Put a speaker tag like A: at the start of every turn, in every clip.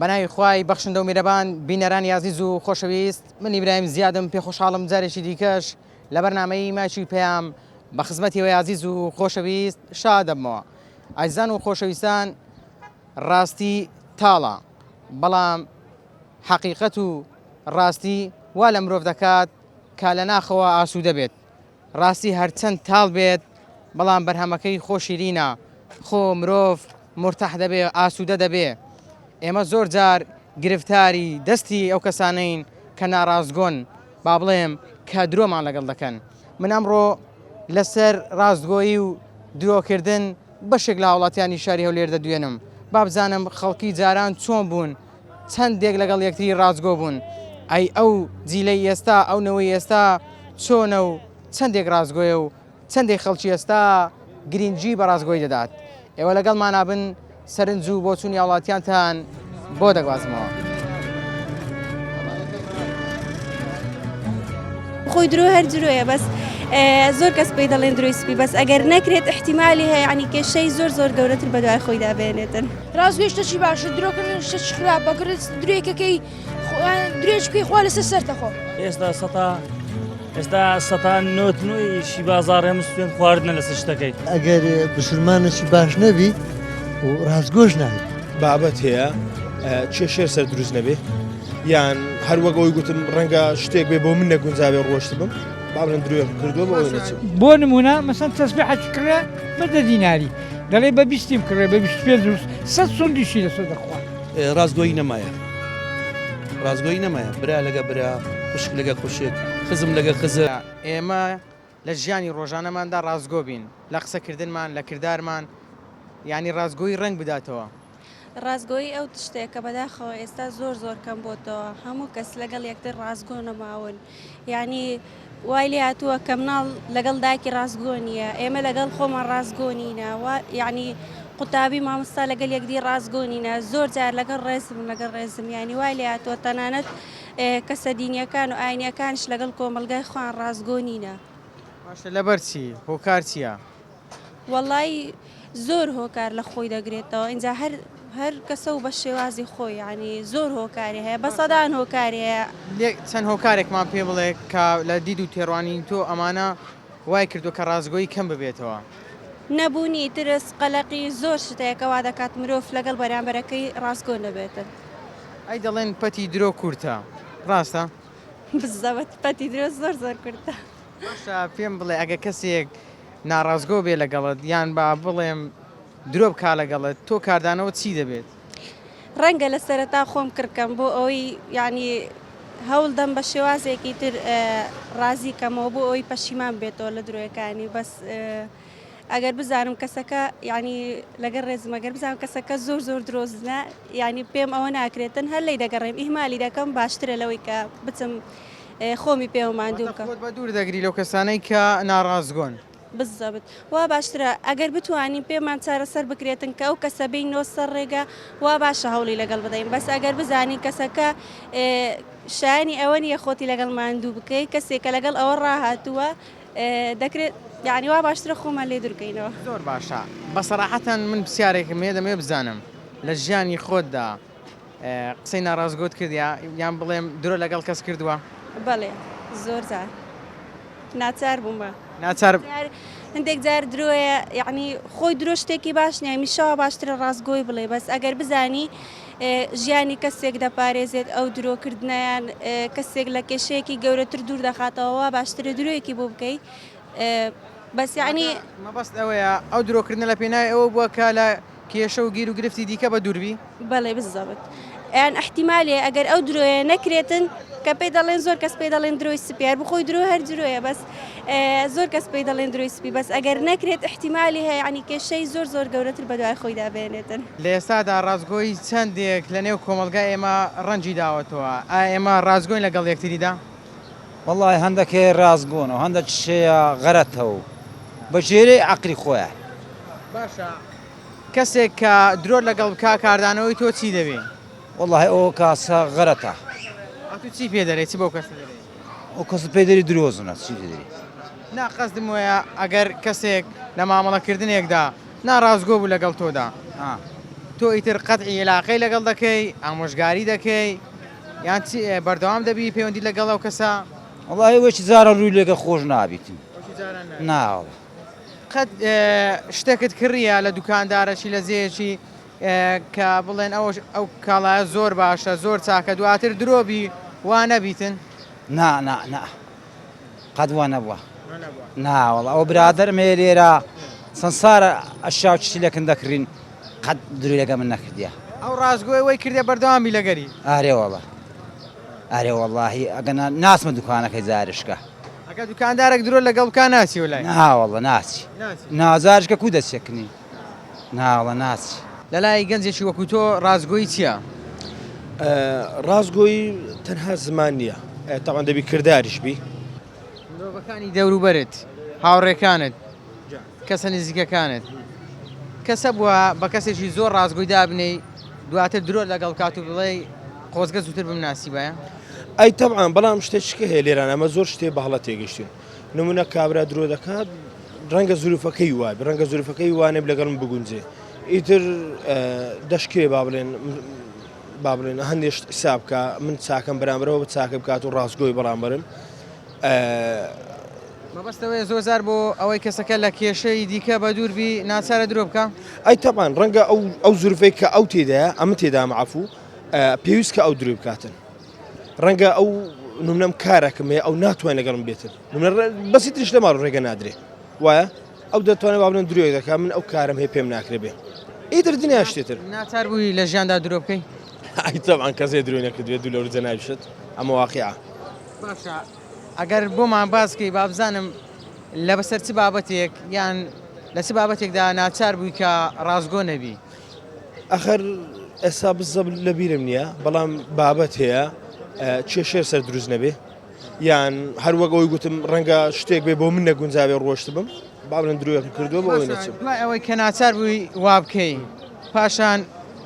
A: بەناوی خوای بەخشندە و میرەبان بینەرانی عزیز و خۆشەویست، من ئیبراهیم زیادم پێ خۆشحاڵم جارێکی دیکەش لە بەرنامەی ماچی پێیام بە خزمەتیەوەی عزیز و خۆشەویست شادەبمەوە. ئایزان و خۆشەویستان، ڕاستی تاڵە، بەڵام حەقیقەت و ڕاستی وا لە مرۆڤ دەکات کا لە ناخەوە ئاسوودە بێت. ڕاستی هەرچەند تاڵ بێت بەڵام بەرهەمەکەی خۆشیرینە، خۆ مرۆڤ مرتاح دەبێ، ئاسوودە دەبێ. ئێمە زۆر جار گرفتاری دەستی ئەو کەسانەین کە ناڕازگۆن، با بڵێم کە درۆمان لەگەڵ دەکەن. من ئەمڕۆ لەسەر ڕاستگۆیی و درۆکردن بەشێک لە وڵاتیانی شاری هەولێر دەدوێنم، با بزانم خەڵکی جاران چۆن بوون، چەندێک لەگەڵ یەکتری ڕازگۆ بوون، ئەی ئەو جیلەی ئێستا، ئەو نەوەی ئێستا چۆنە و چەندێک ڕازگۆیە و چەندێک خەڵکی ئێستا گرنگی بە ڕازگۆی دەدات. ئێوە لەگەڵمان نابن، سەرنج و بۆچوونی وڵاتیانتان بۆ دەگوازمەوە.
B: خۆی درۆ هەر درۆیە، بەس زۆر کەس پێی دەڵێن درۆی سپی، بەس ئەگەر نەکرێت احتیمالی هەیە، ینی کێشەی زۆر گەورەتر بە دوای خۆی دابێنێتن.
C: ڕازگۆی شتێکی باشە، درۆکردن شتێکی خراپ، بەگرێت درێکەکەی درێژکەی خوا لەسەر سەرتەخۆ.
D: ئێستا سەتان نۆتنوویشی بازار هەموو سوێن خواردنە لەسەر شتەکەی.
E: ئەگەر بسلمانێکی باش نەبی و ڕازگۆش نابێت.
F: بابەت هەیە کێشێر سەر دروست نەبێ، یان هەروەگەوەی گوتم ڕەنگە شتێک بێ بۆ من نەگونجاوێ ڕۆشت بم، با بڵێن درۆیەک کردووە بۆ ئەوەی نەچێت.
G: بۆ نمونە مەسەن تەسبیحێکی کڕێ بەدە دیناری، دەڵێ بە 20 کڕێ، بە 25 روز 100 سوندیشی لەسەر دەخوات.
H: ڕازگۆیی نەمایە، ڕازگۆیی نەمایە، برا لەگە برا، خوشک لەگە خوشک، خزم لەگە خزم.
A: ئێمە لە ژیانی ڕۆژانەماندا ڕازگۆ بین، لە قسەکردنمان، لە کردارمان، ینی ڕازگۆی ڕنگ بداتەوە.
B: ڕازگۆیی ئەو شتێکە بەداخەوە ئێستا زۆر کەم بۆتەوە، هەموو کەس لەگەڵ یەکتر ڕازگۆ نەماون، ینی وای لێ هاتووە کە مناڵ لەگەڵ دایکی ڕازگۆ نییە، ئێمە لەگەڵ خۆمان ڕازگۆ نینە، ینی قوتابی مامۆستا لەگەڵ یەکدی ڕازگۆ نینە، زۆر جار لەگەڵ ڕێزم، ینی وای لێ هاتووە تەنانەت کەسە دینیەکان و ئاینیەکانش لەگەڵ کۆمەلگای خۆیان ڕازگۆ نینە.
A: باشە لەبەر چی؟ هۆکار چییە؟
B: وەڵای زۆر هۆکار لە خۆی دەگرێتەوە، ئینجا هەر کەسە و بە شێوازی خۆی، ینی زۆر هۆکاری هەیە، بە سەدان هۆکاری هەیە.
A: چەند هۆکارێکمان پێ بڵێ کە لە دید و تێڕوانی تۆ ئەمانە وای کردو کە ڕازگۆیی کەم ببێتەوە.
B: نەبوونی ترس، قەلەقی، زۆر شتەیەکەوا دەکات مرۆڤ لەگەڵ بەرامبەرەکەی ڕازگۆ نەبێتن.
A: ئەی دەڵێن پەتی درۆ کورتە، ڕاستە؟
B: بزەوت پەتی درۆ زۆر کورتە.
A: باشە پێم بڵێ ئەگە کەسێک ناڕازگۆ بێ لەگەڵت، یان با بڵێم درۆ بکا لەگەڵت، تۆ کاردانەوە چی دەبێت؟
B: ڕەنگە لە سەرەتا خۆم کردکەم بۆ ئەوەی ینی هەوڵ دەم بە شێوازێکی تر ڕازی کەمەوە بۆ ئەوەی پەشیمان بێتەوە لە درۆیەکانی، بەس ئەگەر بزانم کەسەکە ینی لەگەر ڕێزم، ئەگەر بزانم کەسەکە زۆر درۆزنە، ینی پێم ئەوە ناکرێتن، هەر لی دەگەڕێم، ئیهمالی دەکەم، باشترە لەوەی کە بچم خۆمی پێوە ماندوو بکەم.
A: بە دوور دەگری لەو کەسانەی کە ناڕازگۆن.
B: بزەبت وا باشترە ئەگەر بتوانین پێمان چارەسەر بکرێتن کە ئەو کەسە بینەوە سەر ڕێگە، وا باشە هەوڵی لەگەڵ بدەین، بەس ئەگەر بزانین کەسەکە شایانی ئەوە نیە خۆتی لەگەڵ ماندوو بکەی، کەسێکە لەگەڵ ئەوە ڕاهاتووە دەکرێت، یعنی وا باشترە خۆمان لێ دوورکەینەوە.
A: زۆر باشە. بەسەراحەتەن من پرسیارێکم هەیە، دەمێ بزانم لە ژیانی خۆتدا قسەی ناڕازگۆت کردیا، یان بڵێم درۆ لەگەڵ کەس کردووە؟
B: بەڵێ زۆر جار ناچار بوومە.
A: ناچار
B: هەندێک جار درۆیە، یعنی خۆی درۆ شتێکی باش نیە، میشەوە باشترە ڕازگۆی بڵێ، بەس ئەگەر بزانی ژیانی کەسێک دەپارێزێت ئەو درۆکردنیان، کەسێک لە کێشەیەکی گەورەتر دوور دەخاتەوە، باشترە درۆیەکی بۆ بکەیت. بەس یعنی
A: مەبەست ئەوەیە ئەو درۆکردن لە پێناوی ئەوە بووە کە لە کێشە و گیر و گرفتی دیکە بە دووربی؟
B: بەڵێ بزەبت، یان احتیمالێ ئەگەر ئەو درۆیە نەکرێتن کە پێی دەڵێن، زۆر کەس پێی دەڵێن درۆی سپیار، بخۆی درۆ هەر درۆیە، بەس زۆر کەس پێی دەڵێن درۆی سپی، بەس ئەگەر نەکرێت احتیمالی هەیە، ینی کێشەی زۆر گەورەتر بە دوای خۆی دابێنێتن.
A: لە ئێستادا ڕازگۆی چەندێک لە نێو کۆمەلگای ئێمە ڕەنجی داوەتەوە، ئێمە ڕازگۆین لەگەڵ یەکتریدا؟
I: وەڵای هەندێکی ڕازگۆن و هەندێک شەیە غەرەتەوە بە ژێرەی عەقلی خۆیان.
A: باشە کەسێک کە درۆ لەگەڵ بکا کاردانەوەی تۆ چی دەبێ؟
I: وەڵای ئەوە کاسە غەرەتە.
A: تو چی پێ دەڵێ، چی بۆ کەس دەڵێ؟
I: ئەو کەس پێدەری درۆزنە چی دەدەری؟
A: ناقەزدم وایە ئەگەر کەسێک لە مامەڵەکردنێکدا ناڕازگۆ بوو لەگەڵ تۆدا، تۆ ئیتر قەتعی علاقەی لەگەڵ دەکەی ئامۆژگاری دەکەی یان بەردەوام دەبی پەیوەندی لەگەڵ ئەو کەسە
I: وڵی وەکی زارە ڕووی لێگە خۆش نابیتم ناوە
A: قەت شتێکت کڕیە لە دوکاندارەکی لە زێکی کە بڵێن ئەو کاڵایە زۆر باشە زۆر چاکە دواتر درۆبی وا نەبیتن
I: نا قەت وا نەبووە ناوەڵ ئەو برادەرمێ لێرە سنسارە ئەشاوچی لەکن دەکڕین قەت دروی لەگە من نەکردیە
A: ئەو ڕازگۆی وەی کردێ بەردەوامی لەگەری
I: ئارێوەڵە ئارێ وەڵاهی ئەگەنا ناسمە دوکانەکەی زارشکە
A: ئەگە دوکاندارێک درۆ لەگەڵ بکان ناچی وەلای
I: ناوەڵە ناچی نازارشکە کو دەستێکنی ناوەڵە ناچی
A: لەلای گەنجێکی وەکو تۆ ڕازگۆی چییە؟
F: ڕازگۆی تەنها زمان نییە تاوان دەبی کرداریش بی
A: مرۆڤەکانی دەوروبەرت هاوڕێکانت کەسە نزیکەکانت کەسە بووە بە کەسێکی زۆر ڕازگۆی دابنەی دواتر درۆ لەگەڵ کات و بڵێ خۆزگە زووتر بمناسی بەیە
F: ئەی تەبعان بەڵام شتێککە هەیە لێران ئەمە زۆر شتێ بەهڵە تێگەشتین نمونە کابرا درۆ دەکات ڕەنگە زروفەکەی وای ڕەنگە زروفەکەی وانێ لەگەڵم بگونجێ ئیتر دەشکێ با بڵێن هەندێک حساب بکە من چاکەم بەرامبەرەوە بە چاکە بکات و ڕاستگۆی بەرامبەرم
A: مەبەستەوەی زۆرزار بۆ ئەوەی کەسەکە لە کێشەی دیکە بە دووربی ناچارە درۆ بکە
F: ئەی تەبان ڕەنگە ئەو زروفەی کە ئەو تێدایە ئەمە تێدا مەعفو پێویست کە ئەو دروی بکاتن ڕەنگە ئەو نمونەم کارەکەم هەیە ئەو ناتوانێت لەگەڵم بێتن بەسی تریش لە ماڵ ڕێگە نادرێ وایە ئەو دەتوانێت با بڵێن درۆی دەکات من ئەو کارم هەیە پێم ناکرێ بێ ئیتر دنیا شتێتر
A: ناچار بووی لە ژیاندا درۆ بکەی
F: ئەی تەبان کەسێ درۆی نەکردوێت دوو لە ورجە ناویشت ئەمە واقعە
A: باشە ئەگەر بۆمان باسکەی با بزانم لە بەسەر چ بابەتێک یان لە چ بابەتێکدا ناچار بووی کە ڕازگۆ نەبی
F: ئەخەر ئێستا بزە لە بیرم نییە بەڵام بابەت هەیە کێشێر سەر دروست نەبێ یان هەروەک ئەوی گوتم ڕەنگە شتێک بێ بۆ من نەگونجاوێ ڕۆشت بم با بڵێن درۆیەکە کردووە بۆ ئەوی نەچم
A: دوای ئەوەی کە ناچار بووی وا بکەی پاشان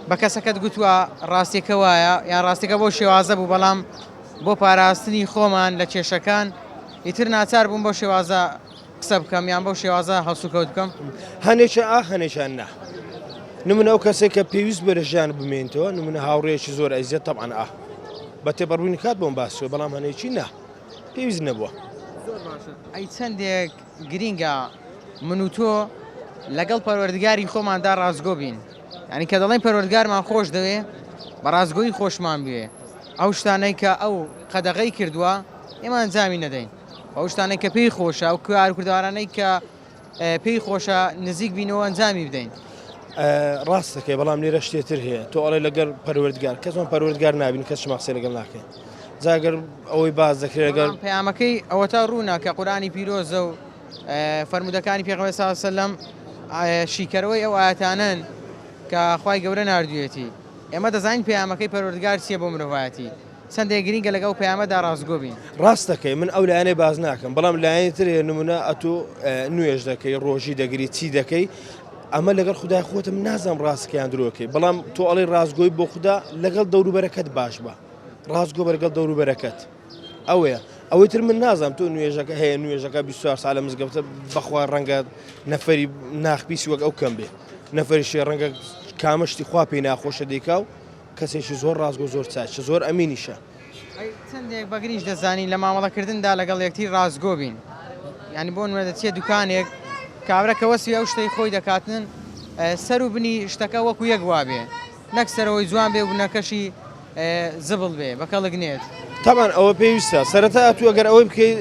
A: بە کەسەکەت گوتووە ڕاستیەکە وایە یان ڕاستیەکە بۆ شێوازە بوو بەڵام بۆ پاراستنی خۆمان لە کێشەکان ئیتر ناچار بووم بۆ شێوازە قسە بکەم یان بۆ شێوازە هەڵسوکەوت بکەم
F: هەنێکە هەنێکیان نا نمونە ئەو کەسێک کە پێویست بەرە ژیان بمێنیتەوە نمونە هاوڕێکی زۆر ئەیزیێت تەبعەن بە تێپەڕبوونی کات بۆم باسوە بەڵام هەنێکی نا پێویست نەبووە
A: ئەی چەندێک گرینگە من و تۆ لەگەڵ پەروەردگاری خۆماندا ڕازگۆ بین ینی کە دەڵێن پەروەردگارمان خۆش دەوێ بە ڕازگۆیی خۆشمان بوێ ئەو شتانەی کە ئەو قەدەغەی کردووە ئێمە ئەنجامی نەدەین ئەو شتانەی کە پێی خۆشە ئەو کارکردوارانەی کە پێی خۆشە نزیک بینەوە ئەنجامی بدەین
F: ڕاستەکەی بەڵام لێرە شتێتر هەیە تۆ ئەڵێ لەگەر پەروەردگار کەسمان پەروەردگار نابین کەس شماقسێ لەگەڵ ناکەین جاگەر ئەوەی باز دەکرێت لەگەر
A: پەیامەکەی ئەوە تا ڕوونا کە قورآنی پیرۆزە و فەرمودەکانی پێغەمبەر صلی الله علیه و سلم شیکەرەوەی ئەو ئاەتانن کە خوای گەورە ناردوویەتی ئێمە دەزانین پەیامەکەی پەروەردگار چییە بۆ مرۆڤایەتی چەندێک گرینگە لەگەڵ پەیامەدا ڕازگۆ بین
F: ڕاستەکەی من ئەو لایەنەی باز ناکەم بەڵام لایەنی تر نمونە ئەتۆ نوێژ دەکەی ڕۆژی دەگری چی دەکەی ئەمە لەگەڵ خودای خۆتم نازانم ڕاستکەیان درۆکەی بەڵام تۆ ئەڵێ ڕازگۆی بۆ خوددا لەگەڵ دەوروبەرەکەت باش بە ڕازگۆ بەرگەڵ دەوروبەرەکەت ئەوەیە ئەوەی تر من نازانم تۆ نوێژەکە هەیە نوێژەکە 24 ساڵە مزگەوتە بەخوا ڕەنگە نەفەری ناخپیسی وەک ئەو کەم بێ نەفەریشی ڕەنگە کامەشتی خوا پێی ناخۆشە دیکا و کەسێکی زۆر ڕازگۆ زۆر چاچ زۆر ئەمینیشە
A: چەندێک بەگریش دەزانین لە مامەڵەکردندا لەگەڵ یەکتی ڕازگۆ بین ینی بۆ نوێ دەچێت دوکانێک کابرەکە وەسی ئەو شتەی خۆی دەکاتن سەر و بنی شتەکە وەکو یەک وابێ نەک سەرەوەی جوان بێ و بنەکەشی زبڵ بێ بەکەڵگنێت
F: تامان ئەوە پێویستە سەرەتا ئەتو ئەگەر ئەوەی بکەیت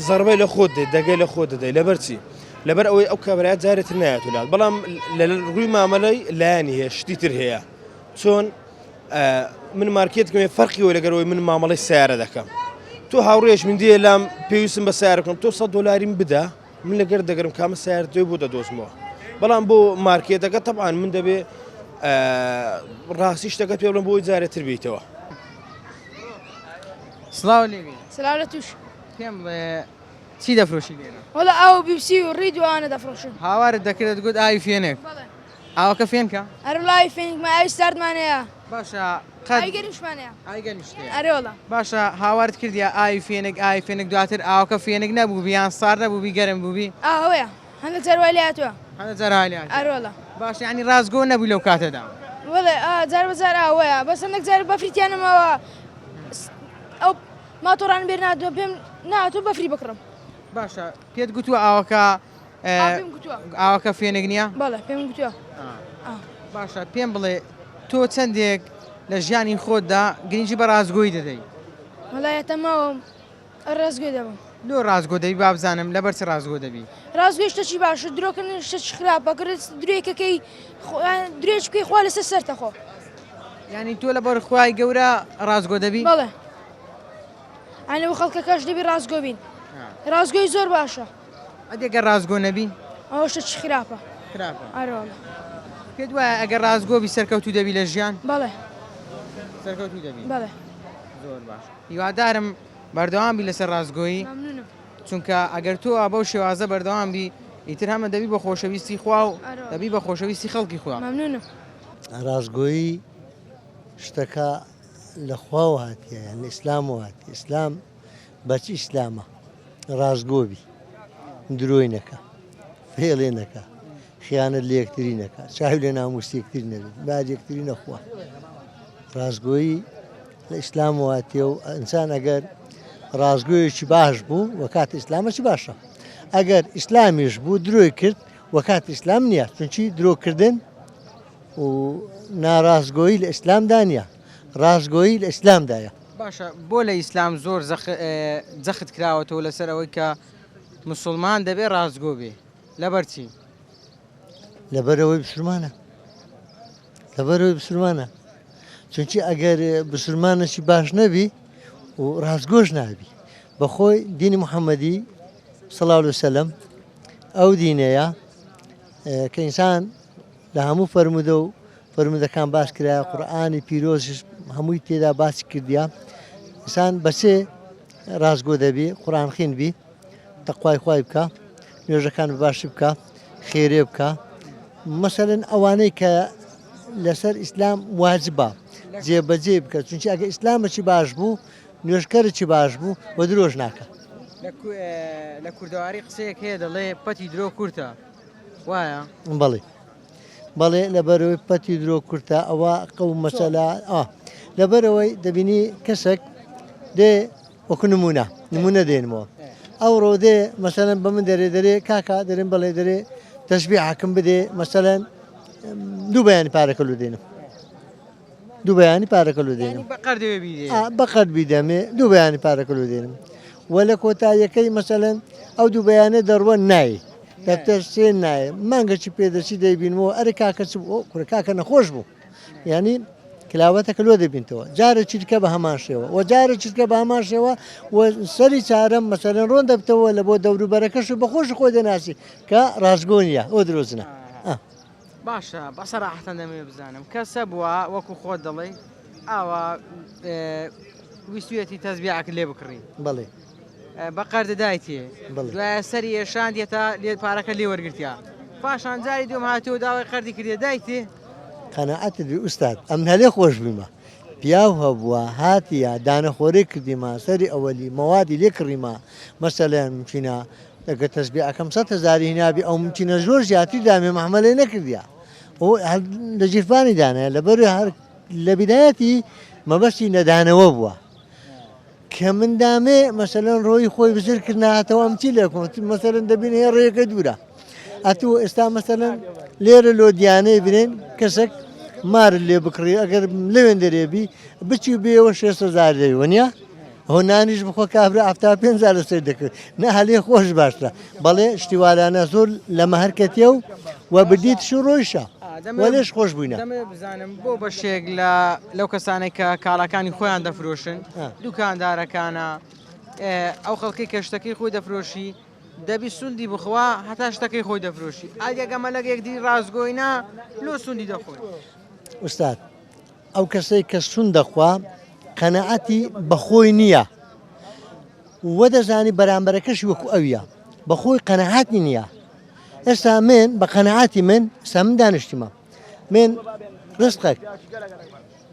F: زەربەی لە خۆت دێت دەگەی لە خۆت دەدەی لەبەرچی لەبەر ئەوەی ئەو کابرایەت جارێتتر نایەت وڵات بەڵام لە ڕووی مامەلەی لایانی هەیە شتی تر هەیە چۆن من مارکێتکەمێ فەرقیەوە لەگەرەوەی من مامەڵی سیارە دەکەم تۆ هاوڕێش من دیە لام پێویستم بە سیارەکەم تۆ 100 دلاری بدە من لەگەر دەگەرم کامە سیارە توێ بۆ دەدۆزمەوە بەڵام بۆ مارکێتەکە تەبعان من دەبێ ڕاستی شتەکە پێ بڵم بۆی جارێتتر بیتەوە
A: سڵاو لێبی
C: سلااو لە توش
A: پێم بڵێ چی دەفرۆشی لێرە
C: وەڵا ئەو بیبسی و ڕیدوانە دەفرۆشن
A: هاوارت دەکرێت گوت ئاوی فێنێک ئاوەکە فێنکە
C: ئەرە لای فێنکمە ئەوی ساردمانەیە
A: باشە
C: ئەیگەریشمانەیە
A: ئایگەنیشتێ
C: ئەرێوەڵا
A: باشە هاوارت کردیا ئاوی فێنێک دواتر ئاوەکە فێنێک نەبوو بیان سار نەبووبی گەرم بووبی
C: ئەوەیە هەندە جەروای لاتوە
A: هەندە جەرهالیان
C: ئەرۆڵە
A: باش ینی ڕازگۆ نەبووی لەو کاتەدا
C: وڵێ جار بەجار ئاوەیە بەس هەندێک جار بەفریتیانمەوە ئەو ماتۆڕان بێر نادوە پێم ناتوە بەفری بکڕم
A: باشە پێت گوتووە ئاوەکە
C: پێم گوتووە
A: ئاوەکە فێنێک نییە
C: بەڵێ پێم گوتووە
A: باشە پێم بڵێ تۆ چەندێک لە ژیانی خۆتدا گرنگی بە ڕازگۆی دەدەی
C: وەلایەتە ماوەم ڕازگۆی دەبم
A: لۆ ڕازگۆ دەبی با بزانم لەبەر چ ڕازگۆ دەبی
C: ڕازگۆی شتەی باشە درۆکردن شتێکی خراپە کرد درێکەکەی درێژ بکەی خوا لەسەر سەرتەخۆ
A: ینی تۆ لەبەر خوای گەورە ڕازگۆ دەبی
C: بەڵێ ئەنە بۆ خەڵکەکەش دەبی ڕازگۆ بین ڕازگۆی زۆر باشە
A: ئەدێگە ڕازگۆ نەبی
C: ئەوە شتێکی خراپە
A: خراپە
C: ئارۆڵە
A: پێت وایە ئەگەر ڕازگۆبی سەرکەوتو دەبی لە ژیان
C: بەڵێ
A: سەرکەوتو دەبی
C: بەڵێ
A: زۆر باش هیوادارم بەردەوام بی لەسەر ڕازگۆیی
C: مەمنونم
A: چونکە ئەگەر تۆ بەو شێوازە بەردەوام بی ئیتر هەمە دەبی بە خۆشەویستی خوا و دەبی بە خۆشەویستی خەڵکی خوا
C: مەمنونم
E: ڕازگۆیی شتەکە لە خواوە هاتیە یان لە ئیسلام و هاتی ئیسلام بەچ ئیسلامە ڕازگۆبی درۆی نەکە فێڵێ نەکە خیانەت لە یەکتری نەکە چاوی لە ناموسی یەکتری نەبێت بعد یەکتری نەخوا ڕازگۆیی لە ئیسلام و هاتیە و ئینسان ئەگەر ڕازگۆیەکی باش بوو وەکات ئیسلامەکی باشە ئەگەر ئیسلامیش بوو درۆی کرد وەکات ئیسلام نییە چونچی درۆکردن و ناڕازگۆیی لە ئیسلامدا نیە ڕازگۆیی لە ئیسلامدایە
A: باشە بۆ لە ئیسلام زۆر جەخت کراوەتەوە لەسەر ئەوەی کە مسلمان دەبێت ڕازگۆ بێ لەبەرچی
E: لەبەرەوەی بسلمانە لەبەرەوەی بسلمانە چونکی ئەگەر بسلمانەکی باش نەبی و ڕازگۆش نابی بەخۆی دینی محەممەدی سەڵاو وسەلەم ئەو دینەیە کە ئینسان لە هەموو فەرمودە و فەرمودەکان باس کرایە قورئانی پیرۆزش هەمووی تێدا باسی کردیا ئینسان بەسێ ڕازگۆ دەبی قورئان خوێنبی تەقوای خوای بکە نوێژەکان باشی بکە خێرێ بکە مەسەلەن ئەوانەی کە لەسەر ئیسلام واجبە جێبەجێ بکە چونکی ئەگە ئیسلامەکی باش بوو نوێژکەرێکی باش بوو بە درۆژ ناکە
A: لە کوردەواری قسەیەک هەیە دەڵێ پەتی درۆ کورتە وایە
E: بەڵێ بەڵێ لەبەرەوەی پەتی درۆ کورتە ئەوە قەو مەسەلا لەبەرەوەی دەبینی کەسێک دێ وەکو نمونە دێنمەوە ئەو ڕۆدێ مەسەلەن بە من دەرێ کاکا دەرێن بەڵێ دەرێ تەشبیح حکم بدێ مەسەلەن دوو بەیانی پارەکەلو دێنم دوو بەیانی پارەکەلو دێنم بەقەر بیدەمێ دوو بەیانی پارەکەلو دێنم وە لە کۆتاییەکەی مەسەلەن ئەو دوو بەیانە دەڕوە نایە دەفتەر سێ نایە مانگەی پێدەچی دەیبینەوە ئەرە کاکە کوڕە کاکە نەخۆش بوو ینی کلااوەتەکە لۆ دەبینتەوە جارە چیرکە بە هەمان شێوە و جارە چیرکە بە هەمان شێوە و سەری چارەم مەسەلەن ڕۆن دەبتەوە لە بۆ دەوروبەرەکەش و بەخۆش خۆی دەناسی کە ڕازگۆ نیە ئەو درۆزنە
A: باشە بەسەر ڕاحتەن دەمێ بزانم کەسە بووە وەکو خۆت دەڵێ ئاوا ویستویەتی تەزبیعەکە لێ بکڕی
E: بەڵێ
A: بەقەر دەدایتێ دوایە سەری ێشان دێتە لێ پارەکە لێ وەرگرتیا پاشان جاری دوم هاتیەوە داوای قەردی کردێ دایتێ
E: قەنەعەتت بی ئوستاد ئەم هەلێ خۆش بیمە پیاو هەبووە هاتیە دانەخۆری کردیمە سەری ئەوەلی مەوادی لێ کڕیمە مەسەلەن مچینە دەگە تەزبیعەکەم 100,000 هینابی ئەو مچینە زۆر زیاتری دامێ مەحمەلێ نەکردیا ئەو لە جیرفانی دانایە لەبەر هەر لە بیدایەتی مەبەستی نەدانەوە بووە کە من دامێ مەسەلەن ڕۆی خۆی بزر کردناتەوە ئەم چی لێکم مەسەلەن دەبینێ هێ ڕێەکە دوورە ئەتوو ئێستا مەسەلەن لێرە لۆ دیانەی برێن کەسێک مار لێ بکڕی ئەگەر لەوێن دەرێبی بچی بێەوە 600,000 دەیوەنیا ئەو نانیش بخۆ کابرا ئافتا 5,000 لەسەر دەکرد نە هەلێ خۆش باشترە بەڵێ شتیوالانە زۆر لە مەهەرکەتیە و بردیت شو ڕۆیشە وەلێش خۆش بووینە
A: بزانم بۆ بەشێک لەو کەسانێک کە کاڵەکانی خۆیان دەفرۆشن دوکاندارەکانە ئەو خەڵکی کە شتەکەی خۆی دەفرۆشی دەبی سوندی بخوا هەتا شتەکەی خۆی دەفرۆشی ئاگەمە لەگەیەک دی ڕازگۆینا لۆ سوندی دەخۆی
E: ئوستاد ئەو کەسەی کە سون دەخوا قەنەعەتی بەخۆی نییە وە دەزانی بەرامبەرەکەشی وەکو ئەویە بەخۆی قەنەعەتی نییە ئێستا من بە قەنەعەتی من ئێستا من دانیشتیمە من ڕستقێک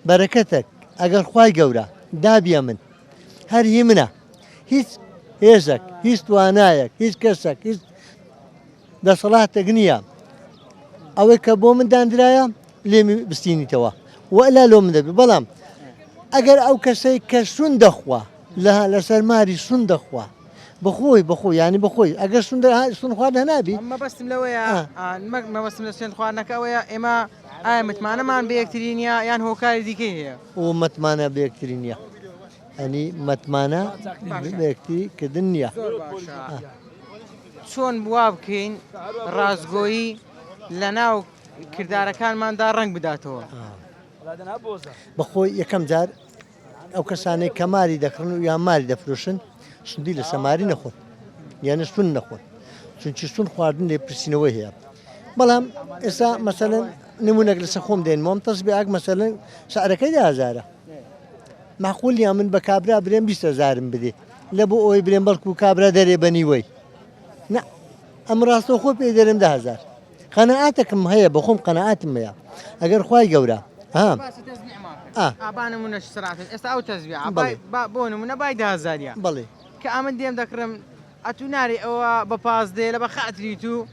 E: بەرەکەتێک ئەگەر خوای گەورە دابیە من هەر هی منە هیچ هێزێک هیچ توانایەک هیچ کەسێک هیچ دەسەڵاتێک نییە ئەوەی کە بۆ من دانرایە لێمی بستینیتەوە وەلا لۆ من دەبێ بەڵام ئەگەر ئەو کەسەی کە سون دەخوا لەسەر ماری سون دەخوا بخۆی ینی بخۆی ئەگەر سون خوارد هەنابی
A: ئەمە بەستم لەوەیە مەبەستم لە سوێن خواردنەکەەوەیە ئێمە ئایا متمانەمان بە یەکتری نیە یان هۆکاری دیکەی هەیە
E: و متمانە بە یەکتری نییە ئەنی متمانە بە یەکتریکردن نییە
A: چۆن وا بکەین ڕازگۆیی لە ناو کردارەکانماندا ڕنگ بداتەوە
E: بەخۆی یەکەم جار ئەو کەسانەی کە ماری دەکڕن و یان ماری دەفرۆشن سوندی لە سەماری نەخۆن یانە سون نەخۆن چونکی سون خواردن لێ پرسیینەوەی هەیە بەڵام ئێستا مەسەلەن نمونەك لەسە خۆم دێنمەوەم تەسبیعک مەسەلەن شعرەکەی 10,000 معقول یا من بە کابرا برێن 20,000 بدێ لە بۆ ئەوی برێن بەڵکو و کابرا دەرێ بەنیوەی نه ئەم ڕاستە خۆ پێ دەرم 10,000 قەنەعاتێکم هەیە بە خۆم قەنەعاتم هەیە ئەگەر خوای گەورە
A: ئابانمونەش سراتن ئێستا ئەو تەزبیع بۆ نمونە بای 10,000
E: بڵێ
A: کە ئەمن دێم دەکڕم ئەتوناری ئەوە بە پاس دێ لە بە خاتریت و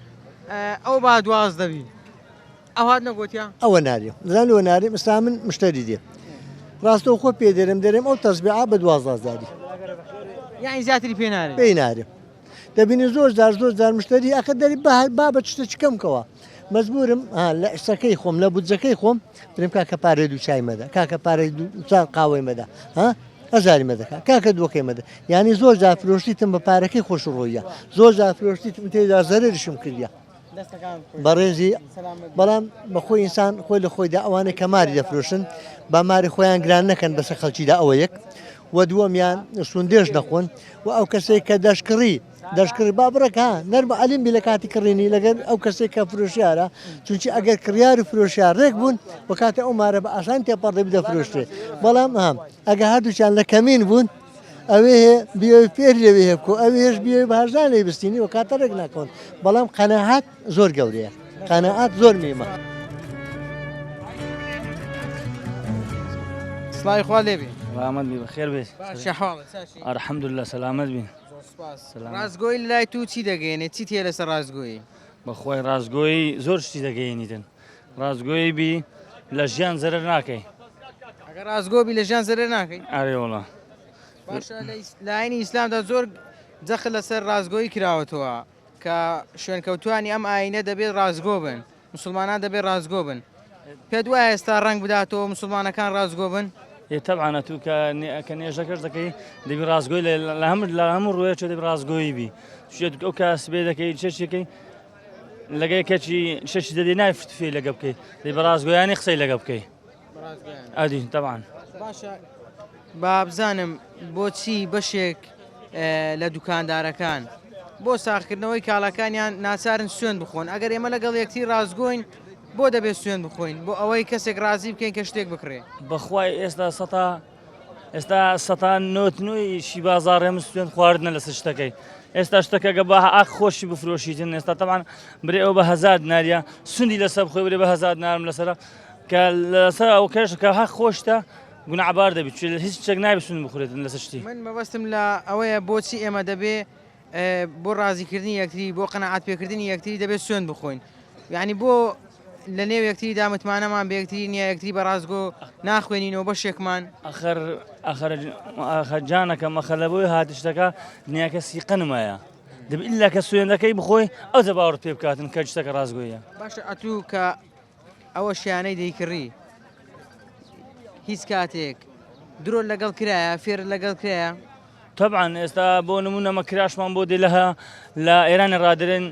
A: ئەو با 12 دەبی ئەو هات نەگوتیا
E: ئەوە نارێ زانەوە نارێ ئستا من مشتری دێ ڕاستە خۆ پێ دەرم ئەو تەزبیع بە 12,000
A: یانی زیاتری پێ نارێ
E: پێی نارێ دەبینی زۆر زار مشتری ئەخە دەری با بە چتە چکەمکەوە مەزبورم لە ئەسەکەی خۆم لە بودجەکەی خۆم برم کاکە پارێ دوو چای مەدە کاکە پارێ دوو قاوەی مەدە ئەزاری مەدەکە کاکە دووەکەی مەدە ینی زۆر جار فرۆشتیتم بە پارەکەی خۆش ڕۆیە زۆر جار فرۆشتیتم تێدا زەرێریشم کردە بەڕێزی بەڵام بەخۆی ئینسان خۆی لە خۆیدا ئەوانەی کە ماری دەفرۆشن با ماری خۆیان گران نەکەن بەسەر خەڵکیدا ئەوە یەک و دووەمیان سوندێش نەخۆن و ئەو کەسێک کە دەشکڕی با بڕێکە نەرمە ئەلیم بی لە کاتی کڕینی لەگەر ئەو کەسێک کە فرۆشیارە چونکی ئەگەر کڕیار و فرۆشیار ڕێک بوون و کاتە ئەو مارە بە ئاسان تێپەڕدەبی دەفرۆشتێ بەڵام ئەگە هەردووچیان لە کەمین بوون ئەوێ بیۆی پێر لەوێ هەبکۆ ئەوێش بیۆی بەهارزان لێ بستینی و کاتە ڕێک ناکەون بەڵام قەنەعات زۆر گەورەیە قەنەعات زۆر میمە
A: سڵای خوا لێبێ
D: سلامت بی بەخێر بێت الحەمدولله سلامت بین
A: ڕازگۆی لای تو چی دەگەێنێت چی تێ لەسەر ڕازگۆیی
D: بەخۆی ڕازگۆیی زۆر شتی دەگەیەنیتن ڕازگۆیی بی لە ژیان زەرەر ناکەی
A: ئەگەر ڕازگۆبی لە ژیان زەرەر ناکەی
D: ئارێوەڵە
A: باشە لە ئاینی ئیسلامدا زۆر جەخت لەسەر ڕازگۆیی کراوەتەوە کە شوێنکەوتوانی ئەم ئاینە دەبێت ڕازگۆ بن مسلمانان دەبێت ڕازگۆ بن پێ دوایە ئێستا ڕنگ بداتەوە مسلمانەکان ڕازگۆ بن
D: طبعا تو کە نێژەکەش دەکەی دەبی ڕازگۆی لە هەموو ڕوێ چ دەبی ڕازگۆیی بی شێت ئەو کەس بێ دەکەی چێکەی لەگەی کەچی شەشی دەدی نایفت فێ لەگە بکەی دەی بە ڕازگۆیانی قسەی لەگە بکەی ئەدی طبعا
A: باشە با بزانم بۆچی بەشێک لە دوکاندارەکان بۆ ساختکردنەوەی کاڵەکانیان ناچارن سوێن بخۆن ئەگەر ئێمە لەگەڵ یەکتی ڕازگۆین بۆ دەبێت سوێن بخۆین بۆ ئەوەی کەسێک ڕازی بکەین کە شتێک بکرێ
D: بەخوای ئێستا سەتان نۆتنەوەی شی بازار هەم سوێن خواردنە لەسەر شتەکەی ئێستا شتەکە گە بە ئاخ خۆشی بفرۆشیتن ئێستا تەمان برێ ئەو بە هەزار ناریە سوندی لەسەر بخۆی برێ بە هەزار نارم لەسەر کە لەسەر ئەو کەش کە ها خۆشتە گونعبار دەبێت هیچ شتێک نابێت سوند بخورێتن لەسەر شتی
A: من مەبەستم لە ئەوەیە بۆچی ئێمە دەبێ بۆ ڕازیکردنی یەکتری بۆ قەنەعات پێکردنی یەکتری دەبێت سوێن بخۆین یعنی بۆ لە نێو یەکتریدا متمانەمان بە یەکتری نییە یەکتری بە ڕازگۆ ناخوێنینەوە بەشێکمان
D: ئەخەر جانەکە مەخەلەبەوەی هاتشتەکە دنیاکە سیقەنمایە دەبێت ئللا کە سوێندەکەی بخۆی ئەو دە باوەڕ پێ بکاتن کە شتەکە ڕازگۆیە
A: باشە ئەتوو کە ئەوە شیانەی دەیکڕی هیچ کاتێک درۆ لەگەڵ کرایە فێر لەگەڵ کرایە
D: طبعا ئێستا بۆ نمونەمە کراشمان بۆ دێ لە ئێرانی ڕادرێن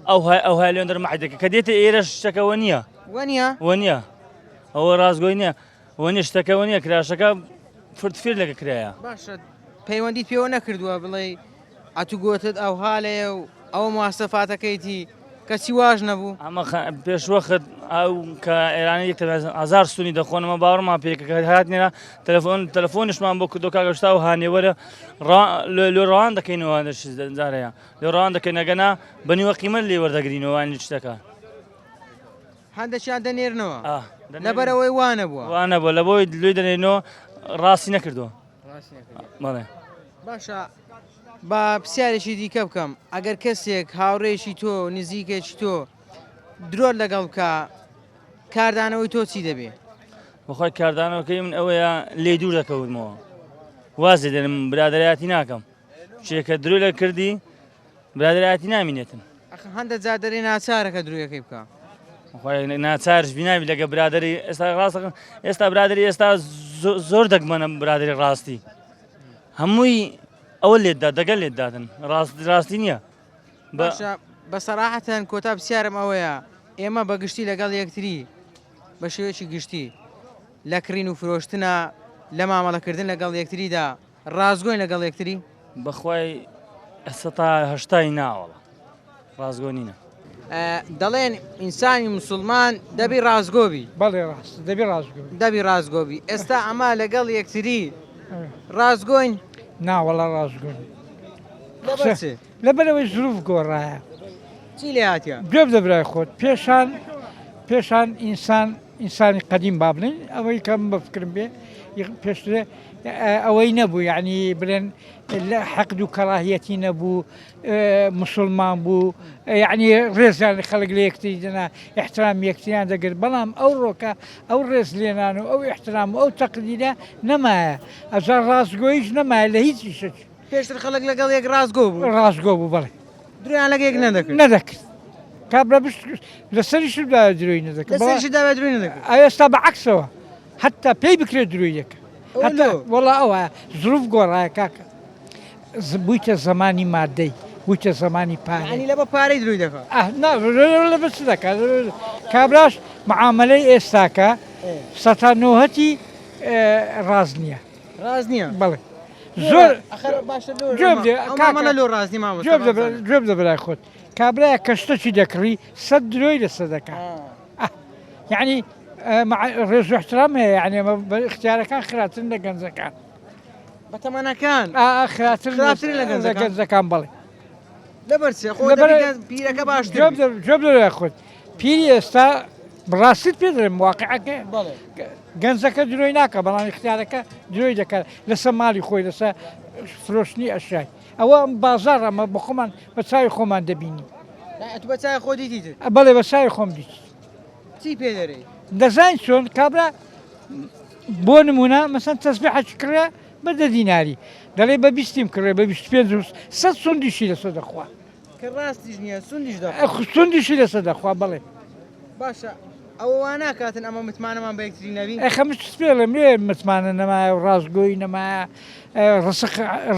D: ئەو های لێن دەرمەحیدەکە کە دێتە ئێرە شتەکەەوە نییە وەنیە ئەوە ڕازگۆی نییە وەنیە شتەکەەوە نییە کراشەکە فرتفێر لەگە کرایە
A: باشە پەیوەندیت پێوە نەکردووە بڵێ ئەتو گوتت ئەو هاالەیە و ئەو مواسەفاتەکەیتی کەچی واژ نەبوو
D: ئەمە پێشوەخت ئەو کە ئێرانی 1000 سونی دەخۆنەمە باوەڕمان پێکە هاتنێرە تەلەفۆنیشمان بۆ کردۆ کاگەشتا و هانێوەرە لێ ڕەوان دەکەینەوە دەشزارەیە لێ ڕەوان دەکەین نەگەنا بەنیوە قیمەت لێ وەردەگرینەوەوانی شتەکە
A: هەندێکیان دەنێرنەوە لەبەرەوەی وانە
D: بووە لە بۆی لێ دەنێنەوە ڕاستی نەکردەوە بەڵێ
A: باشە با پرسیارێکی دیکە بکەم ئەگەر کەسێک هاوڕێشی تۆ نزیکێکی تۆ درۆ لەگەڵ بکە کاردانەوەی تۆ چی دەبێ؟
D: بەخۆی کاردانەوەکەی من ئەوەیە لێ دوور دەکەوتمەوە وازێ دێنم برادایەتی ناکەم شتێکە درۆی لە کردی برادایەتی نامینێتن
A: هەندە جا دەرێ ناچارەکە درویەکەی بکە
D: ناچارش بیناوی لەگە برادری ئێستا ڕاستەکەن ئێستا برادری ئێستا زۆر دەگمەنە برادری ڕاستی هەمووی ئەوە لێتدا دەگەل لێتدادن ڕاستی نییە
A: بە سەراحەتەن کۆتا پرسیارم ئەوەیە ئێمە بەگشتی لەگەڵ یەکتری بە شێوەیەکی گشتی لە کڕین و فرۆشتنە لە مامەڵەکردن لەگەڵ یەکتریدا ڕازگۆین لەگەڵ یەکتری
D: بەخوای هەشتای ناوەڵە ڕازگۆنینە
A: دەڵێن ئینسانی مسلمان دەبی ڕازگۆبی
G: بەڵێ ڕاست
A: دەبی ڕازگۆبی ئێستا ئەما لەگەڵ یەکتری ڕازگۆین
G: ناوەڵە ڕازگۆن
A: لەبەرچێ
G: لەبەرەوەی زروف گۆڕایە
A: چی لێ هاتیە
G: گوێ دەبرای خۆت پێشان ئینسانی قەدیم با بڵێن ئەوەی کەم بە فکرم بێ پێشترێ ئەوەی نەبوو یعنی بڵێن حەقد و کەڕاهیەتی نەبوو مسلمان بوو یعنی ڕێزیان خەڵک لە یەکتری دەنا احترام یەکتریان دەگرت بەڵام ئەو ڕۆکە ئەو ڕێز لێنان و ئەو احترام و ئەو تەقدیرە نەمایە ئەجار ڕاستگۆیش نەمایە لە هیچ شت
A: پێشتر خەڵک لەگەڵ یەک ڕازگۆ
G: بوو بڵێ
A: درویان لەگە یەک
G: نەدەکرد کابرا لەسەریشدا دروی نەدەکرد ئێستا بەعکسەوە حتا پێی بکرێت دروی دەکە وەڵا ئەوە زروف گۆڕایە کاکە بوویتە زمانی مادەی بوویتە زمانی پارەی
A: لە بە پارەی دروی دەکات
G: لە بەچ دەکات کابراش معاملەی ئێستاکە سەتانۆهەتی ڕاز نییە بەڵێ زۆر گوێ دەبرای خۆت کابراە کەشتەی دەکڕی سەد درۆی لەسەر دەکات یعنی ڕێز و احترام هەیە یعنی اختیارەکان خراتن لە گەنجەکان
A: بەتەمەنەکان
G: خراتر لە گەنجەکان بڵێ
A: لەبەرچێ پیرەکە باش
G: جۆب دەرای خۆت پیری ئێستا بڕاستیت پێ دەڵێم واقعەکە گەنجەکە درۆی ناکە بەڵام اختیارەکە درۆی دەکات لەسەر ماڵی خۆی لەسەر فرۆشتنی ئەشای ئەوە بازار ئەمە بە خۆمان بە چاوی خۆمان دەبینی
A: بە چای خۆ دیتیت
G: بەڵێ بە چاوی خۆم دیت
A: چی پێ دەرێ
G: دەزانین چۆن کابرا بۆ نمونە مەسەن تەسبیحێکی کڕێ بە 10 دیناری دەڵێ بە 20م کڕێ بە 25 100 سوندیشی لەسەر دەخوا
A: کە ڕاستیش نییە
G: سوندیشی لەسەر دەخوا بڵێ
A: باشە ئەوە وا ناکاتن ئەمە متمانەمان بە یەکتری نەبی
G: خەمش پێڵم لێ متمانە نەمایە و ڕازگۆی نەمایە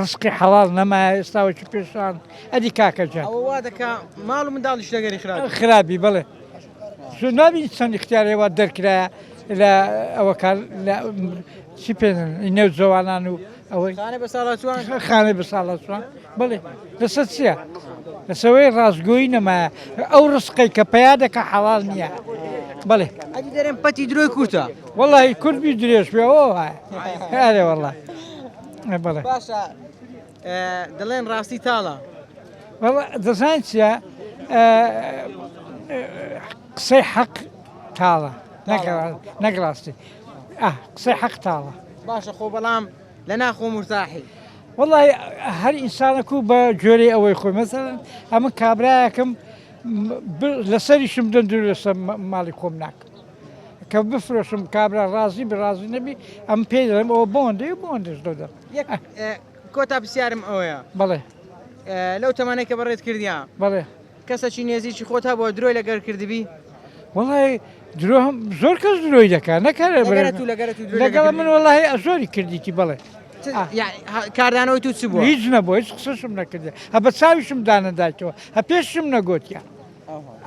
G: ڕسقی حەڵال نەمایە ئێستاوەکی پێشان ئەدی کاکەجان
A: ئەوە وا دەکا ماڵ و منداڵیش لەگەری
G: خراپی بڵێ نابین چەند اختیارێەوە دەرکرایە لە ئەوە چی پێ نێو جوانان و ئەوەی خانەی بە ساڵاتوان بڵێ لەسەر چییە لەسەوەی ڕازگۆیی نەمایە ئەو ڕسقی کە پیا دەکە حەڵال نییە بڵێ
A: ئەدی دەرێن پەتی درۆی کورتە
G: وەڵی کورتبی درێژ پێ ئەوە هەرێ وەڵا بڵێ
A: باشە دەڵێن ڕاستی تاڵە
G: دەزان چیە قسەی حەق تاڵە نەگڕاستی قسەی حەق تاڵە
A: باشە خۆ بەڵام لە ناخۆ مرتاحی
G: وەڵی هەر ئینسانەکو بە جۆرەی ئەوەی خۆی مەسەرن ئەمە کابراایەکەم لەسەریشم دەندور لەسەر ماڵی خۆم ناکەم کە بفرۆشم کابرا ڕازی بڕازی نەبی ئەم پێ دەڵێم ئەوە بۆندەی بۆندش دەدەم
A: کۆتا پرسیارم ئەوەیە
G: بڵێ
A: لەو تەمانەی کە بەڕێت کردیان
G: بڵێ
A: کەسەی نێزیی خۆتا بۆ درۆی لەگەر کردبی
G: وڵی درۆ زۆر کەس درۆی دەکات نەکارێ لەگەڵ من وڵی زۆری کردیتی بڵێ
A: کاردانەوەی تو چ بوو
G: هیچ نەبوو هیچ قسەشم نەکردێ هە بە چاویشم دانەداکەوە هە پێشم نەگوتیان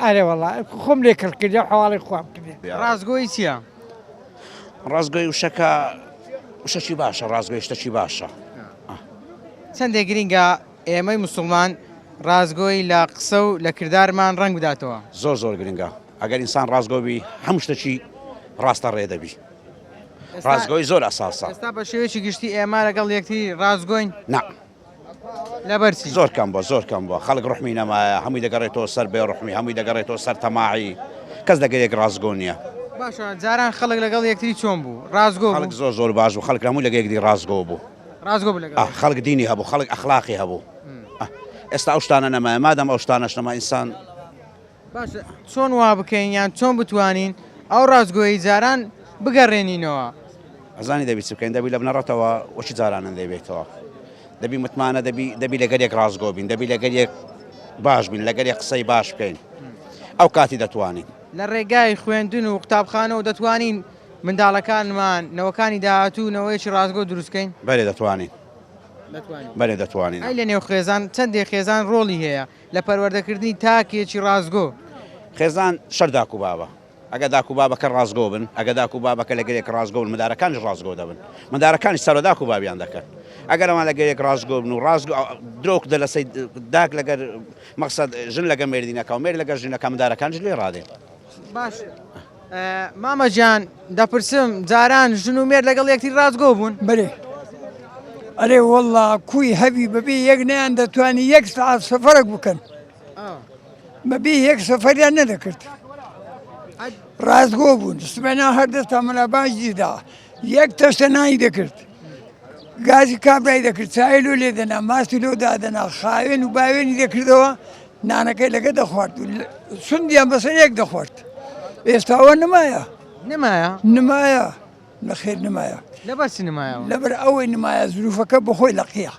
G: ئارێ وڵا خۆم لێ کردکردیا حواڵی خۆم کردێ
A: ڕازگۆی چییە؟
J: ڕازگۆی وشەکی باشە ڕازگۆی شتەکی باشە
A: چەندێک گرینگە ئێمەی مسلمان ڕازگۆی لە قسە و لە کردارمان ڕنگ بداتەوە
J: زۆر گرنگە ئەگەر ئینسان ڕازگۆبی هەموو شتێکی ڕاستە ڕێدەبی ڕازگۆی زۆر ئەساسە
A: ئێستا بە شێوەیەکی گشتی ئێمە لەگەڵ یەکتری ڕازگۆین
J: نا
A: لەبەرچی
J: زۆر کەم بووە خەڵک ڕحمی نەمایە هەمووی دەگەڕێتەوە سەر بێ ڕحمی هەمووی دەگەڕێتەوە سەر تەماعی کەس دەگەرێک ڕازگۆ نییە
A: باشە جاران خەڵک لەگەڵ یەکتری چۆن بوو ڕازگۆ
J: خەڵک زۆر باش بوو خەڵک هەموو لەگە یەکدی ڕازگۆ بوو خەڵک دینی هەبوو خەڵک ئەخلاقی هەبوو ئێستا ئەو شتانە نەمایە مادەم ئەو شتانەش نەما ئینسان
A: باشە چۆن وا بکەین یان چۆن بتوانین ئەو ڕازگۆیی جاران بگەڕێنینەوە.
J: ئەزانی دەبی چ بکەین دەبی لە بنەڕەتەوە وەشی جارانە دەبێتەوە دەبی متمانە دەبی لەگەر یەک ڕازگۆ بین دەبی لەگەر یەک باش بین لەگەر یەک قسەی باش بکەین ئەو کاتی دەتوانین
A: لە ڕێگای خوێندن و قوتابخانەوە دەتوانین منداڵەکانمان نەوەکانی داهاتوونەوەیکی ڕازگۆ دروستکەین
J: بەێ دەتوانین بەێ دەتوانین
A: ئەی لە نێو خێزان چەندێک خێزان ڕۆڵی هەیە لە پەروەردەکردنی تاکێکی ڕازگۆ.
J: خێزان شەر داکو بابە ئەگە داکو بابەکە ڕازگۆ بن ئەگە داکو بابەکە لەگەرێک ڕازگۆ بن مدارەکانی ڕازگۆ دەبن مندارەکانی سەرۆ داکو بابیان دەکەن ئەگەرەوە لەگەرێک ڕازگۆ بن و ڕازگۆ درۆک دە لەسەی داک لەگەر مەقسەد ژن لەگە مێردینەکە و مێر لەگەر ژنەکە مندارەکانش لێ ڕادێن.
A: باش مامەجان دەپرسم جاران ژن و مێر لەگەڵ یەکتری ڕازگۆ بوون؟
K: بەێ ئەرێ وەڵا کوی هەبی بەبێ یەک نیان دەتوانی یەک سعات سەفەرێک بکەن بەبێ یەک سەفەریان نەدەکرد ڕازگۆ بوون سبێنا هەردەستا مەلا باش دیدا یەک تەشتە نایی دەکرد گازی کابرای دەکرد چای لۆ لێ دەنا ماسی لۆ دادەنا خاوێن و باوێنی دەکردەوە نانەکەی لەگە دەخوارد و سندیان بەسەر یەک دەخوارد ئێستاوە نمایە نمایە لەخێر نمایە
A: لەبەرچی نمایەوە
K: لەبەر ئەوەی نمایە زروفەکە بەخۆی لەقیە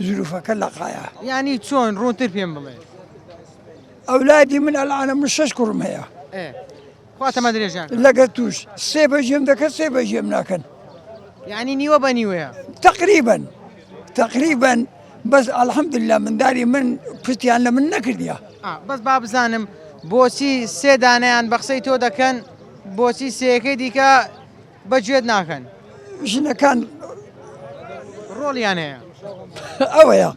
K: زروفەکە لەقایە
A: ینی چۆن ڕوونتر پێم بڵێ
K: ئەولادی من ئەلانە من 6 کوڕم هەیە
A: خواتەمە درێژیان
K: لەگە توش 3 بەژێم دەکەن 3 بەژێم ناکەن
A: ینی نیوە بە نیوەیە
K: تقریبا بەس ئەلحەمدوللا منداری من پشتیان لە من نەکردیە
A: بەس با بزانم بۆچی 3 دانەیان بە قسەی تۆ دەکەن بۆچی سەیەکەی دیکە بەگوێت ناکەن
K: ژنەکان
A: ڕۆڵیان هەیە
K: ئەوەیە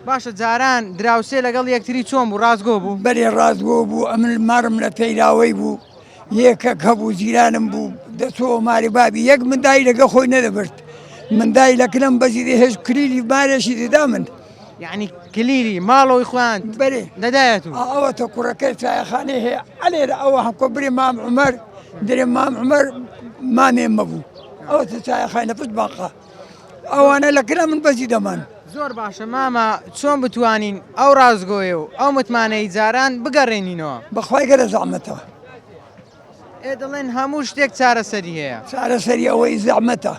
A: باشە جاران دراوسێ لەگەڵ یەکتری چۆن بوو ڕازگۆ بوو
K: بەرێ ڕازگۆ بوو ئەمن مارم لە پەیراوەی بوو یەکێک هەبوو زیرانم بوو دەچۆ ماری بابی یەک مندای لەگە خۆی نەدەبرد مندای لەکرم بەزیدی هێز کلیلی مارێکی دەدا من
A: یعنی کلیلی ماڵەوەی خوان
K: بەرێ
A: دەدایەت و
K: ئەوەتە کوڕەکەی چایەخانەی هەیە ئەلێرە ئەوە هەمکۆ بری مام عومەر درێ مام عومەر مامێن مەبوو ئەوەتە چایەخانە پشت باقا ئەوانە لەکرا من بەزی دەمان
A: زۆر باشە مامە چۆن بتوانین ئەو ڕازگۆیە و ئەو متمانەی جاران بگەڕێنینەوە
K: بەخوای گەرە زەحمەتە
A: دەڵێن هەموو شتێک چارەسەری هەیە
K: چارەسەری ئەوەی زەحمەتە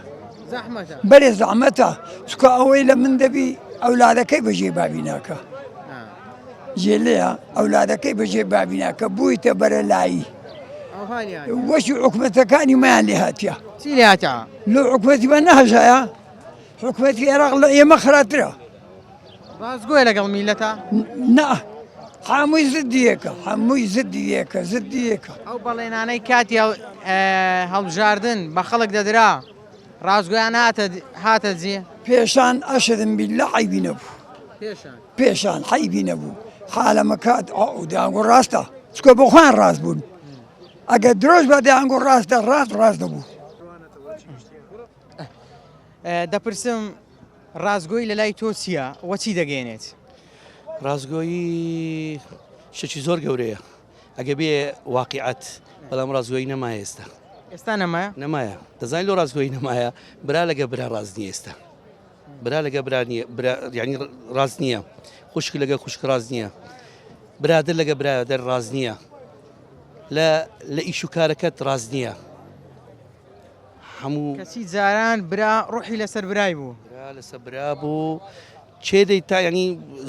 A: زەحمەتە
K: بەرێ زەحمەتە چکە ئەوەی لە من دەبی ئەولادەکەی بەژێ بابی ناکە ژێلەیە ئەولادەکەی بەژێ بابی ناکە بوویتە بەرە لایی وەشی حکومەتەکانی مایان لێ هاتیە
A: چی لێ هاتیە
K: لۆ حکومەتی بە نەهەژایە حکومەتی عێراق لە ئێمە خراپترە
A: ڕازگۆی لەگەڵ میلەتە
K: نا هەمووی زدیەکە
A: ئەو بەڵێنانەی کاتی هەڵبژاردن بە خەڵک دەدرا ڕازگۆیان هاتە جێ
K: پێشان ئەشدم بیللا عیبی نەبوو پێشان حیبی نەبوو حالەمە کات دەیانگۆ ڕاستە چکە بۆ خۆیان ڕاست بوون ئەگە درۆژ بە دەیانگۆ ڕاستە ڕاست دەبوو
A: دەپرسم ڕازگۆی لە لای تۆ چییە وەچی دەگەێنێت
H: ڕازگۆیی شەکی زۆر گەورەیە ئەگە بێ واقعەت بەڵام ڕازگۆیی نەمایە
A: ئێستا
H: نەمایە دەزانین لۆ ڕازگۆیی نەمایە برا لەگە برا ڕاز نییە ئێستا برا لەگە برا نییە ینی ڕاز نییە خوشک لەگە خوشک ڕاز نییە برادر لەگە برادر ڕاز نییە لە ئیش و کارەکەت ڕاز نییە هەموو
A: کەسی جاران برا ڕوحی لەسەر برای بوو
H: لەسەر برا بوو چێدەی تا ینی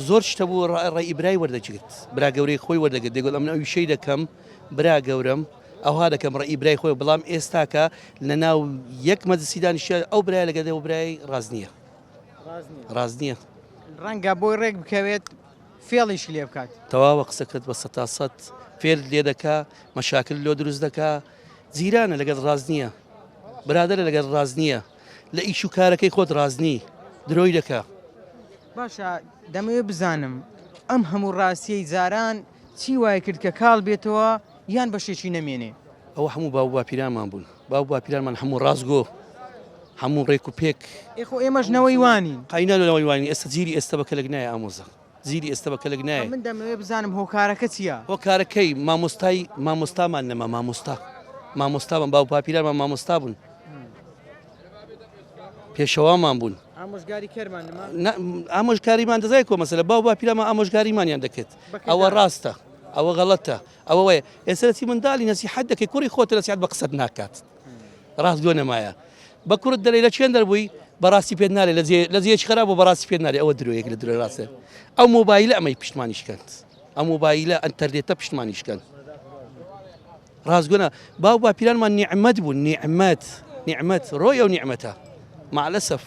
H: زۆر شتە بوو ڕێی برای وەردەگرت برا گەورەی خۆی وەردەگرت دەگوڵ ئەم ئەوی شەی دەکەم برا گەورم ئەوها دەکەم ڕێی برای خۆی بەڵام ئێستاکە لە ناو یەک مەجلیسیدانیشە ئەو برای لەگەدە و برای ڕاز نییە
A: ڕەنگە بۆی ڕێک بکەوێت فێڵیشی لێ بکات
H: تەواوە قسەکەت بە سەتاسەد فێر لێ دەکا مەشاکل لۆ دروست دەکا زیرانە لەگەڵ ڕاز نییە برادرە لەگەڵ ڕاز نییە لە ئیش و کارەکەی خۆت ڕازنی درۆی دەکا
A: باشە دەمەوێت بزانم ئەم هەموو ڕاستیەی جاران چی وای کرد کە کاڵ بێتەوە یان بەشێکی نەمێنێ
H: ئەوە هەموو باو باپیرانمان بوون باو باپیرانمان هەموو ڕازگۆ هەموو ڕێک و پێک
A: ئێخۆ ئێمەژنەوەی وانین
H: قاینەوەی وانی ئێستا زیری ئێستا بە کەلک نایە ئامۆزە زیری ئێستا بە کەلک نایە
A: من دەمەوێت بزانم هۆکارەکە چییە
H: هۆکارەکەی مامۆستامان نەما مامۆستامان باو باپیرانمان مامۆستا بوون پێشەوامان بوون ئامۆژگاریمان دەزای کۆ مەسەلە باو باپیرانمان ئامۆژگاریمانیان دەکرێت ئەوە ڕاستە ئەوە غەڵەتە ئەوە وایە ئێسەتی منداڵی نەسیحەت دەکەی کوڕی خۆتە نەسیحەت بە قسەت ناکات ڕاستگۆ نەمایە بە کوڕت دەڵێ لە چێن دەربووی بەڕاستی پێت نارێ لە جێی خراپ و بەڕاستی پێت نارێ ئەوە درۆیەک لە درۆی ڕاستە ئەو مۆبایلە ئەمەی پشتمانیشکەند ئەم مۆبایلە ئەنتەرنێتە پشتمانیشکەن ڕاستگۆنە باو باپیرانمان نیعمەت بوون نیعمەت ڕۆی ئەو نیعمەتە مەعلەسەف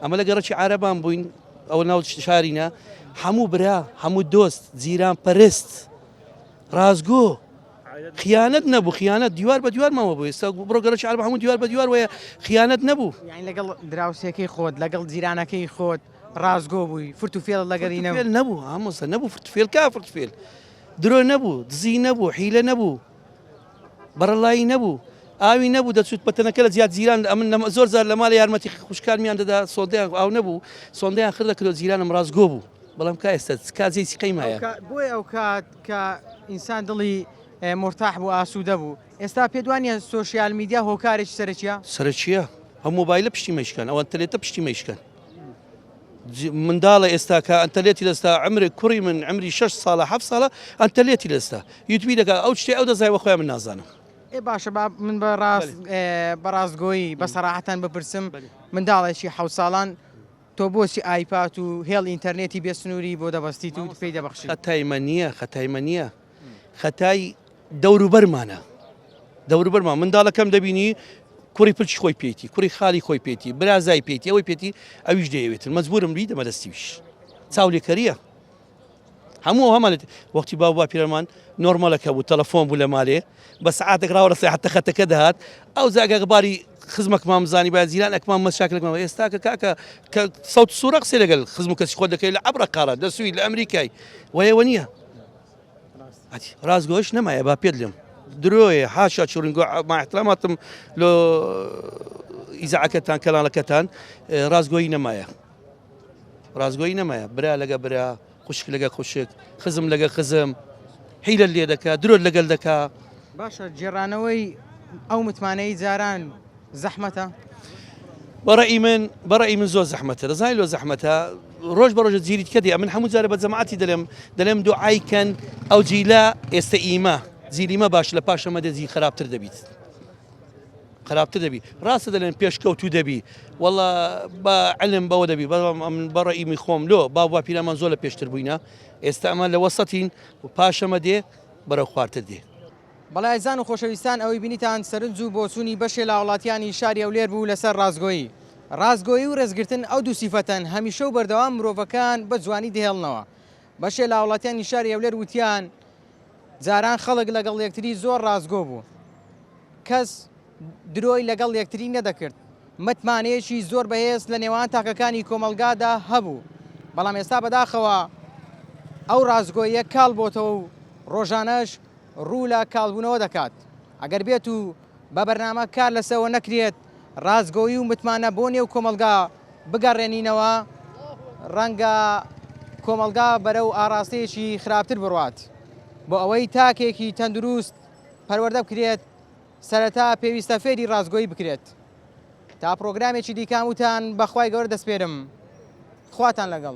H: ئەمە لە گەڕەکی عارەبان بووین ئەو ناو شارینە هەموو برا هەموو دۆست جیران پەرست ڕازگۆ خیانەت نەبوو خیانەت دیوار بە دیوار ماوە بوو ئێستا بڕۆ گەڕەکی عارەب هەموو دیوار بە دیوار وایە خیانەت نەبوو
A: یعنی لەگەڵ دراوسێکی خۆت لەگەڵ جیرانەکەی خۆت ڕازگۆ بووی فرت و فێڵ لەگەڵی
H: نەبوو هەمووسە نەبوو فرتفێل کا فرتفێل درۆ نەبوو دزی نەبوو حیلە نەبوو بەڕەڵایی نەبوو ئاوی نەبوو دەچوت بەتەنەکە لە زیاد جیران ئەمن زۆر زار لە ماڵی یارمەتی خوشکارمیان دەدا سۆندیان ئاو نەبوو سۆندیان خردەکردەوە جیرانم ڕازگۆ بوو بەڵام کا ئێستا کازی قەیمایە
A: بۆی ئەو کات کە ئینسان دڵی مرتاح بوو ئاسوودە بوو ئێستا پێدوانە سۆشیال میدیا هۆکارێکی
H: سەرچیە هەم مۆبایلە پشتی مەشکن ئەو ئەنتەرنێتە پشتی مەشکن منداڵە ئێستا کە ئەنتەرنێتی لەستا عمرێک کوڕی من عمری 6 ساڵە 7 ساڵە ئەنتەرنێتی لەستا یوتیوبی دەکا ئەو شتێ ئەو دەزای خۆیان من نازانم
A: باشە من بەڕاستگۆیی بە سەراحەتان بپرسم منداڵێکی 7 ساڵان تۆ بۆچی ئایپات و هێڵ ئینتەرنێتی بێسنووری بۆ دەبەستیت و پێی دەبەخشی
H: خەتایمە نییە خەتای دەوروبەرمانە دەوروبەرمان منداڵەکەم دەبینی کوڕی پلچی خۆی پێیتی کوڕی خاڵی خۆی پێیتی برازای پێیتی ئەوەی پێیتی ئەویش دەیەوێتن مەجبورم لی دەمەدەستیویش چاولێکەریە هەموو هەمانێت وەختی باو پیرەمان نۆرمەلەکە بوو تەلەفۆن بوو لە مالێ بە سعاتێک ڕاوەڕستی حتە خەتەکە دەهات ئەو زاگە غباری خزمەکمان بزانی با زیرانێکمان مەشاکلێکمان ئێستا کە کاکە کە سەوت سوورە قسەی لەگەڵ خزم کەسی خۆ دەکەی لە عەبرە قارە دەسووی لە ئەمریکای وایەوە نییە ڕازگۆش نەمایە با پێت لێم درۆیە حاشا چڕنگۆ ما احتراماتم لۆ ئیزاعەکەتان کەلانەکەتان ڕازگۆیی نەمایە برا لەگە برا خوشک لەگە خوشک خزم لەگە خزم حیلە لێ دەکا درۆت لەگەڵ دەکا
A: باشە جێڕانەوەی ئەو متمانەی جاران زەحمەتە
H: بەڕێی من زۆر زەحمەتە دەزای لۆ زەحمەتە ڕۆژ بە ڕۆژە جیریت کردی ئەمن هەموو جارە بە جەماعەتی دەڵێم دوعایکەن ئەو جیلا ئێستا ئیمە زیریمە باش لە پاشەمە دەزی خراپتر دەبی ڕاستە دەڵێن پێشکەوتو دەبی وەڵا بە علم بەوە دەبی من بەڕێی خۆم لۆ باو پیرەمان زۆر لە پێشتر بووینە ئێستا ئەمە لە وەسەتین و پاشەمە دێ بەرەو خوارتر دێ
A: بەڵایزان و خۆشەویستان ئەوەی بینیتان سەرنج و بۆچوونی بەشێ لە وڵاتیانی شاری ئەولێر بوو لەسەر ڕازگۆیی و ڕێزگرتن ئەو دوو سیفەتەن هەمیشە و بەردەوام مرۆڤەکان بە جوانی دەهێڵنەوە بەشێ لە وڵاتیانی شاری ئەولێر وتیان جاران خەڵک لەگەڵ یەکتری زۆر ڕازگۆ بوو کەس درۆی لەگەڵ یەکتری نەدەکرد متمانەیەکی زۆر بەهێز لە نێوان تاکەکانی کۆمەلگادا هەبوو بەڵام ئێستا بەداخەوە ئەو ڕازگۆیە کاڵ بۆتەوە و ڕۆژانەش ڕوو لە کاڵبوونەوە دەکات ئەگەر بێت و بە بەرنامە کار لەسەوە نەکرێت ڕازگۆیی و متمانە بۆ نێو کۆمەلگا بگەڕێنینەوە ڕەنگە کۆمەلگا بەرەو ئاراستەیەکی خراپتر بڕوات بۆ ئەوەی تاکێکی تەندروست پەروەردە بکرێت سەرەتا پێویستە فێری ڕازگۆیی بکرێت تا پرۆگرامێکی دیکەم وتان بەخوای گەورە دەسپێرم خواتان لەگەڵ